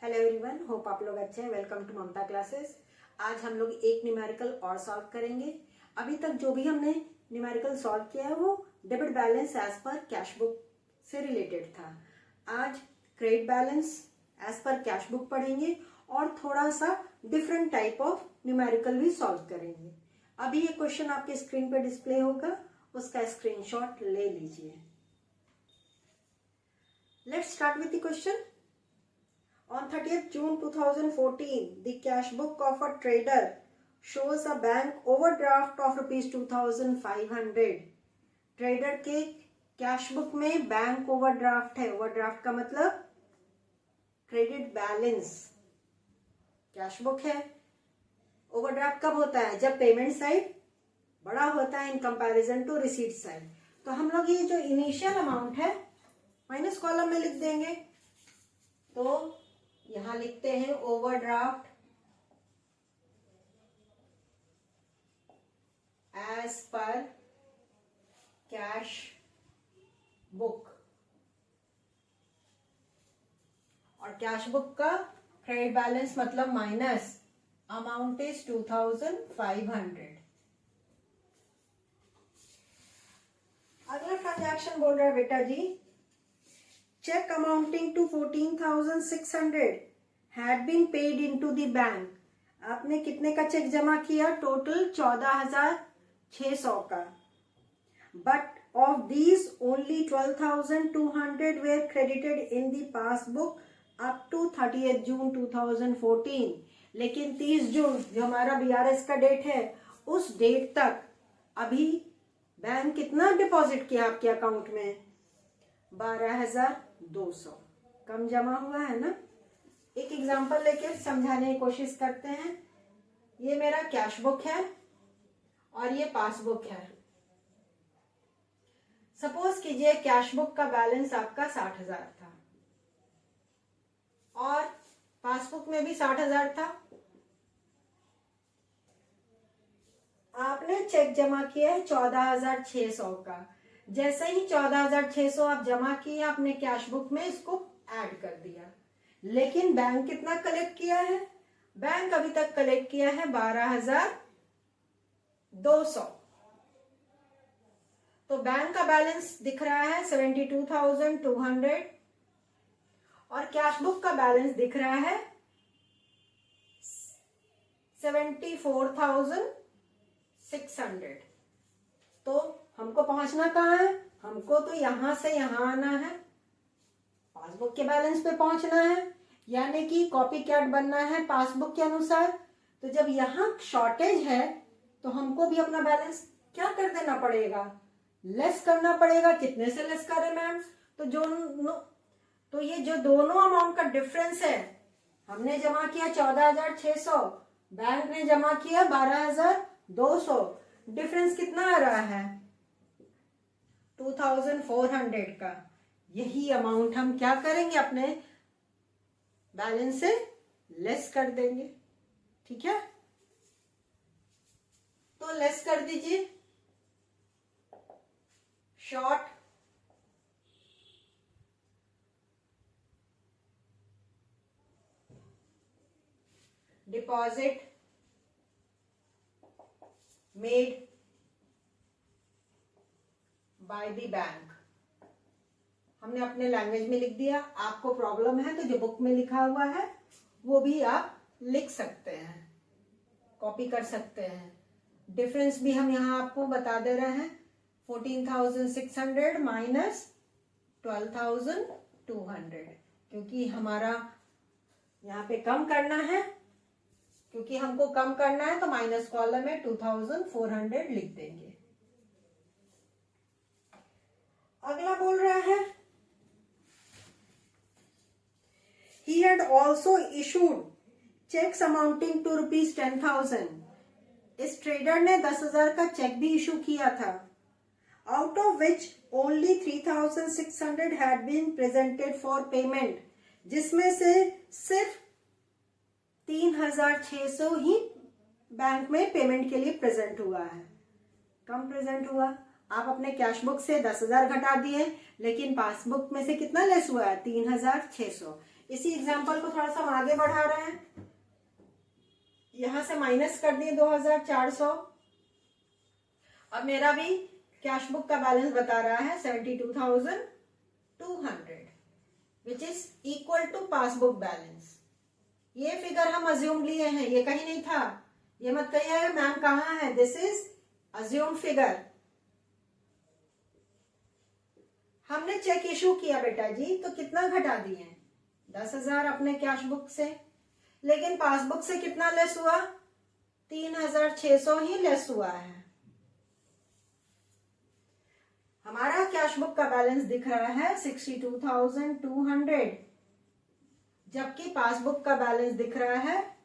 Hello everyone, hope आप लोग अच्छे हैं। Welcome to Mamta classes. आज हम लोग एक न्यूमेरिकल और सॉल्व करेंगे। अभी तक जो भी हमने न्यूमेरिकल सॉल्व किया है वो debit balance as per cash book से रिलेटेड था। आज credit balance as per cash book पढ़ेंगे और थोड़ा सा डिफरेंट टाइप ऑफ न्यूमेरिकल भी सॉल्व करेंगे। अभी ये क्वेश्चन आपके स्क्रीन पे डिस्प्ले होगा, उसका स्क्रीनशॉट ले लीजिए। Let's start with the question. On 30th June 2014, the cash book of a trader shows a bank overdraft of rupees 2,500. Trader के कैश बुक में बैंक ओवरड्राफ्ट है। ओवरड्राफ्ट का मतलब क्रेडिट बैलेंस। कैश बुक है। Overdraft कब होता है? जब पेमेंट साइड बड़ा होता है in comparison to receipt side. तो हम लोग ये जो इनिशियल अमाउंट है माइनस कॉलम में लिख देंगे। तो यहां लिखते हैं overdraft as per cash book, और कैश बुक का क्रेडिट बैलेंस मतलब माइनस अमाउंट इज 2,500। अगला ट्रांजैक्शन बोल रहा है बेटा जी, check amounting to 14,600 had been paid into the bank. आपने कितने का चेक जमा किया? टोटल 14,600 का। But of these only 12,200 were credited in the passbook up to 30th June 2014. लेकिन 30 जून जो हमारा BRS का डेट है उस डेट तक अभी बैंक कितना डिपॉजिट किया आपके अकाउंट में? 12,200 कम जमा हुआ है ना। एक एग्जांपल लेके समझाने की कोशिश करते हैं। ये मेरा कैश बुक है और ये पासबुक है। सपोज कीजिए कैश बुक का बैलेंस आपका 60,000 था और पासबुक में भी 60,000 था। आपने चेक जमा किया है 14,600 का। जैसे ही 14,600 आप जमा किए आपने कैश बुक में इसको ऐड कर दिया। लेकिन बैंक कितना कलेक्ट किया है? बैंक अभी तक कलेक्ट किया है 12,200। तो बैंक का बैलेंस दिख रहा है 72,200 और कैश बुक का बैलेंस दिख रहा है 74,600। तो हमको पहुंचना कहाँ है? हमको तो यहां से यहां आना है, पासबुक के बैलेंस पे पहुंचना है, यानी कि कॉपी कैट बनना है पासबुक के अनुसार। तो जब यहाँ शॉर्टेज है तो हमको भी अपना बैलेंस क्या कर देना पड़ेगा? लेस करना पड़ेगा। कितने से लेस करें मैम? तो ये जो दोनों अमाउंट का डिफरेंस है, हमने जमा किया 14,600, बैंक ने जमा किया 12,200, डिफरेंस कितना आ रहा है? 2,400 का। यही अमाउंट हम क्या करेंगे? अपने बैलेंस से लेस कर देंगे। ठीक है, तो लेस कर दीजिए। Short deposit made by the bank. हमने अपने लैंग्वेज में लिख दिया। आपको प्रॉब्लम है तो जो बुक में लिखा हुआ है वो भी आप लिख सकते हैं, कॉपी कर सकते हैं। डिफरेंस भी हम यहाँ आपको बता दे रहे हैं। 14,600 माइनस 12,200, क्योंकि हमारा यहाँ पे कम करना है, क्योंकि हमको कम करना है तो माइनस कॉलम में 2,400 लिख देंगे। अगला बोल रहा है, he had also issued checks amounting to rupees 10,000. इस ट्रेडर ने 10,000 का चेक भी इशू किया था, out of which only 3,600 had been presented for payment, जिसमें से सिर्फ 3,600 ही बैंक में पेमेंट के लिए प्रेजेंट हुआ है। कम प्रेजेंट हुआ। आप अपने कैश बुक से 10,000 घटा दिए, लेकिन पासबुक में से कितना लेस हुआ है? 3,600। इसी एग्जाम्पल को थोड़ा सा हम आगे बढ़ा रहे हैं, यहां से माइनस कर दिए 2400। अब मेरा भी कैश बुक का बैलेंस बता रहा है 72,200 which is equal to passbook balance. ये फिगर हम अज्यूम लिए हैं, ये कहीं नहीं था, ये मत कहिए मैम कहाँ है, दिस इज अज्यूम फिगर। हमने चेक इशू किया बेटा जी, तो कितना घटा दिए, 10,000 अपने कैश बुक से, लेकिन पासबुक से कितना लेस हुआ, 3,600 ही लेस हुआ है। हमारा कैश बुक का बैलेंस दिख रहा है 62,200, जबकि पासबुक का बैलेंस दिख रहा है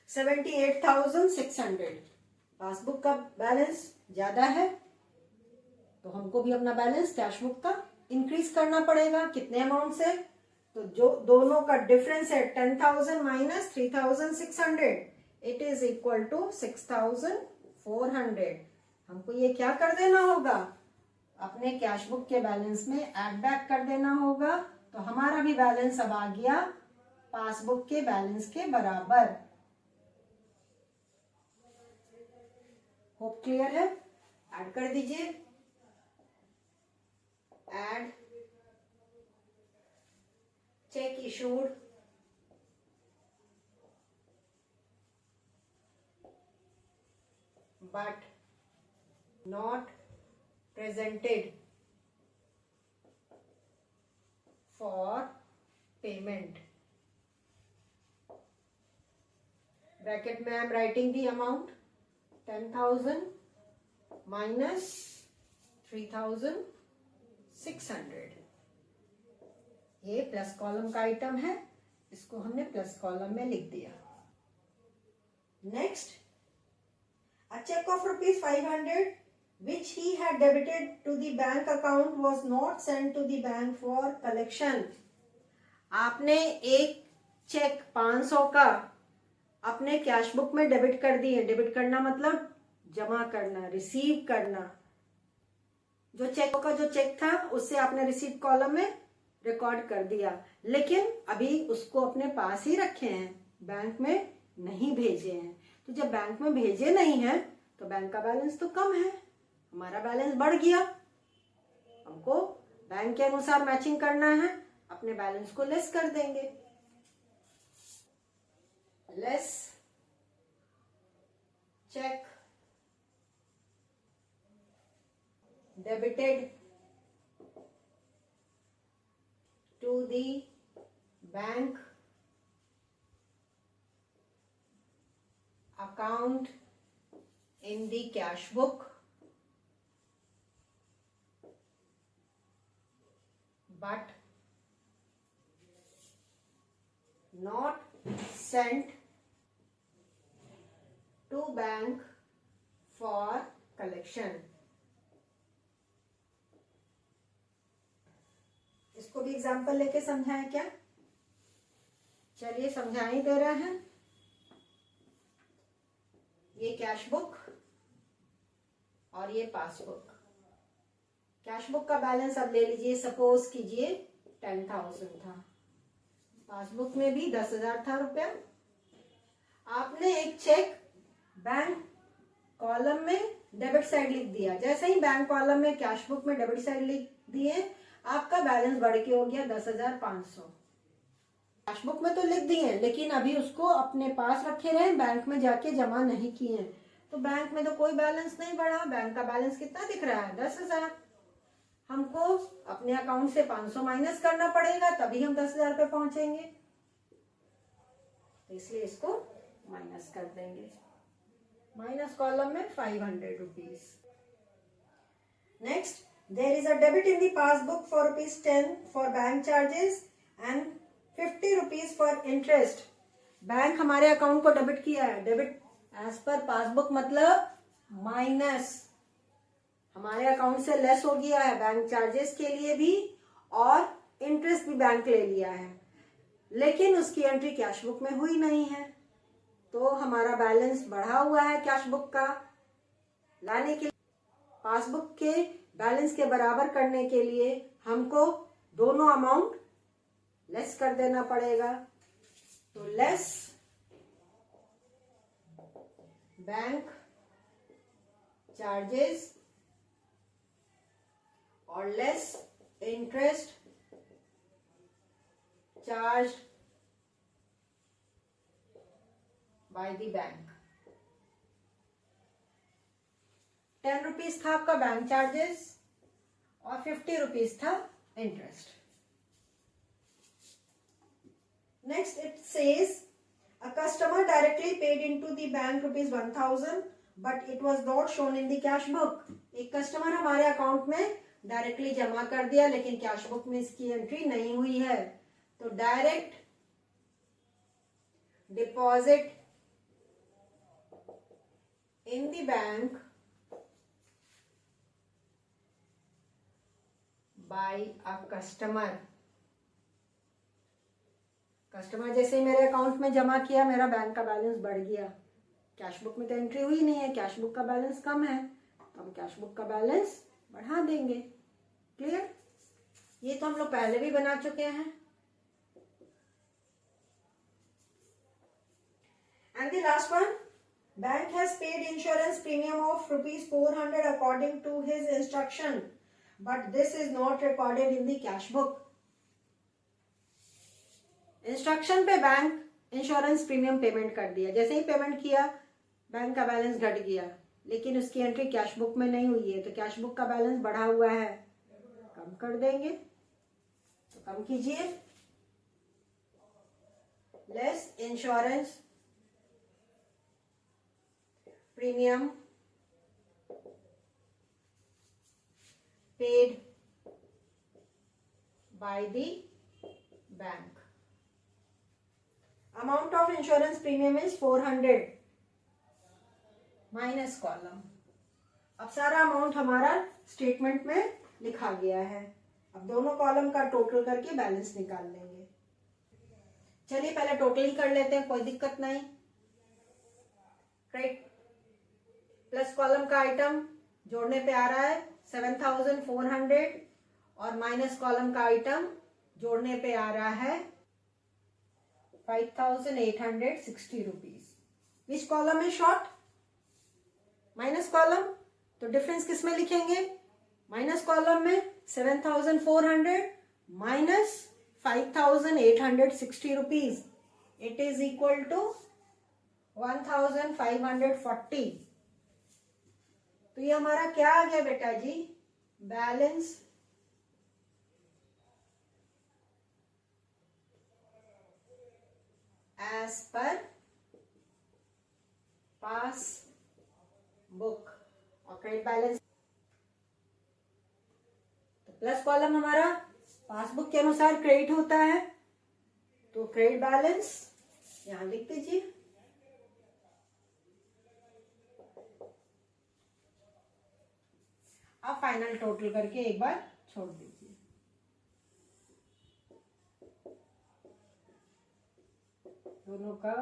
78,600। पासबुक का बैलेंस ज्यादा है, तो हमको भी अपना बैलेंस कैश बुक का इंक्रीज करना पड़ेगा। कितने अमाउंट से, तो जो दोनों का डिफरेंस है 10,000 minus 3,600, it is equal to 6,400। हमको ये क्या कर देना होगा, अपने कैश बुक के बैलेंस में ऐड बैक कर देना होगा, तो हमारा भी बैलेंस अब आ गया पासबुक के बैलेंस के बराबर। होप क्लियर है, ऐड कर दीजिए, add cheque issued but not presented for payment। Bracket में I am writing the amount 10,000 minus 3,600। ये प्लस कॉलम का आइटम है, इसको हमने प्लस कॉलम में लिख दिया। Next, a check of rupees 500 which he had debited to the bank account was not sent to the bank for collection। आपने एक चेक 500 का अपने कैश बुक में डेबिट कर दिए। डेबिट करना मतलब जमा करना, रिसीव करना। जो चेक का जो चेक था उससे आपने रिसीट कॉलम में रिकॉर्ड कर दिया, लेकिन अभी उसको अपने पास ही रखे हैं, बैंक में नहीं भेजे हैं। तो जब बैंक में भेजे नहीं है तो बैंक का बैलेंस तो कम है, हमारा बैलेंस बढ़ गया। हमको बैंक के अनुसार मैचिंग करना है, अपने बैलेंस को लेस कर देंगे। Less cheque debited to the bank account in the cash book but not sent to bank for collection। इसको भी एग्जाम्पल लेके समझाएं क्या? चलिए समझा ही दे रहे हैं। ये कैश बुक और ये पासबुक। कैश बुक का बैलेंस अब ले लीजिए, सपोज कीजिए 10,000 था, पासबुक में भी 10,000 था रुपया। आपने एक चेक बैंक कॉलम में डेबिट साइड लिख दिया। जैसे ही बैंक कॉलम में कैश बुक में डेबिट साइड लिख दिए, आपका बैलेंस बढ़ के हो गया 10,500। कैश बुक में तो लिख दिए, लेकिन अभी उसको अपने पास रखे रहे, बैंक में जाके जमा नहीं किए, तो बैंक में तो कोई बैलेंस नहीं बढ़ा। बैंक का बैलेंस कितना दिख रहा है, 10,000। हमको अपने अकाउंट से 500 माइनस करना पड़ेगा, तभी हम 10,000 पे पहुंचेंगे, तो इसलिए इसको माइनस कर देंगे। माइनस कॉलम में 500 rupees. Next, there is a debit in the passbook for ₹10 for bank charges and 50 rupees for interest. Bank हमारे अकाउंट को डेबिट किया है। डेबिट एज पर पासबुक मतलब माइनस, हमारे अकाउंट से लेस हो गया है बैंक चार्जेस के लिए भी, और इंटरेस्ट भी बैंक ले लिया है, लेकिन उसकी एंट्री कैश बुक में हुई नहीं है, तो हमारा बैलेंस बढ़ा हुआ है कैश बुक का। लाने के लिए पासबुक के बैलेंस के बराबर करने के लिए हमको दोनों अमाउंट लेस कर देना पड़ेगा। तो लेस बैंक चार्जेस और less interest charge by the bank. 10 rupees था आपका बैंक चार्जेस और 50 रुपीज था interest. Next it says a customer directly paid into the bank rupees 1000 but it was not shown in the cash book। एक customer हमारे account में directly जमा कर दिया लेकिन कैश बुक में इसकी एंट्री नहीं हुई है। तो direct deposit in the bank by a customer. Customer जैसे ही मेरे अकाउंट में जमा किया मेरा बैंक का बैलेंस बढ़ गया। कैश बुक में तो एंट्री हुई नहीं है, कैश बुक का बैलेंस कम है, तो हम कैश बुक का बैलेंस बढ़ा देंगे। क्लियर? ये तो हम लोग पहले भी बना चुके हैं। And the last one, bank has paid insurance premium of ₹400 according to his instruction but this is not recorded in the cash book. Instruction पे बैंक इंश्योरेंस प्रीमियम पेमेंट कर दिया, जैसे ही पेमेंट किया बैंक का बैलेंस घट गया लेकिन उसकी एंट्री कैश बुक में नहीं हुई है, तो कैश बुक का बैलेंस बढ़ा हुआ है, कम कर देंगे। तो कम कीजिए, less insurance premium paid by the bank. Amount of insurance premium is 400 minus column. अब सारा अमाउंट हमारा स्टेटमेंट में लिखा गया है। अब दोनों कॉलम का टोटल करके बैलेंस निकाल लेंगे। चलिए पहले टोटल ही कर लेते हैं, कोई दिक्कत नहीं। क्रेडिट प्लस कॉलम का आइटम जोड़ने पे आ रहा है 7400 और माइनस कॉलम का आइटम जोड़ने पे आ रहा है 5860 रुपीज। विच कॉलम है शॉर्ट? Minus column. तो डिफरेंस किस में लिखेंगे? माइनस कॉलम में 7400 minus 5860 rupees, it is equal to 1540। तो ये हमारा क्या आ गया बेटा जी? बैलेंस एज पर पास बुक और क्रेडिट बैलेंस। तो प्लस कॉलम हमारा पासबुक के अनुसार क्रेडिट होता है, तो क्रेडिट बैलेंस यहां लिख दीजिए। अब फाइनल टोटल करके एक बार छोड़ दीजिए। दोनों का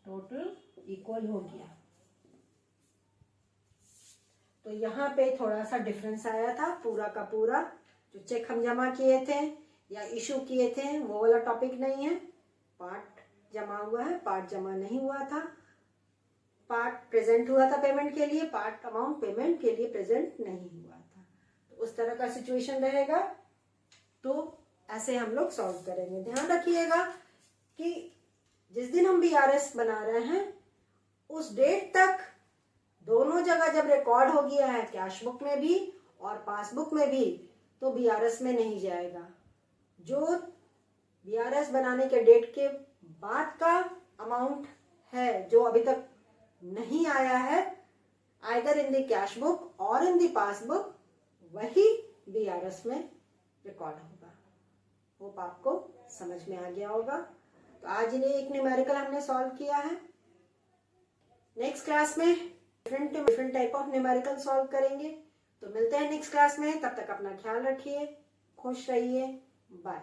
टोटल इक्वल हो गया। तो यहाँ पे थोड़ा सा डिफरेंस आया था। पूरा का पूरा जो चेक हम जमा किए थे या इशू किए थे वो वाला टॉपिक नहीं है। पार्ट जमा हुआ है, पार्ट जमा नहीं हुआ था। पार्ट प्रेजेंट हुआ था पेमेंट के लिए, पार्ट अमाउंट पेमेंट के लिए प्रेजेंट नहीं हुआ था। तो उस तरह का सिचुएशन रहेगा, तो ऐसे हम लोग सॉल्व करेंगे। ध्यान रखिएगा कि जिस दिन हम बीआरएस बना रहे हैं उस डेट तक दोनों जगह जब रिकॉर्ड हो गया है, कैश बुक में भी और पासबुक में भी, तो बीआरएस में नहीं जाएगा। जो बीआरएस बनाने के डेट के बाद का अमाउंट है जो अभी तक नहीं आया है, either in the cash book और इन द पासबुक, वही बीआरएस में रिकॉर्ड होगा। होप आपको समझ में आ गया होगा। तो आज इन्हें एक न्यूमेरिकल हमने सॉल्व किया है। नेक्स्ट क्लास में different type of numerical solve करेंगे। तो मिलते हैं नेक्स्ट क्लास में, तब तक अपना ख्याल रखिए, खुश रहिए, बाय।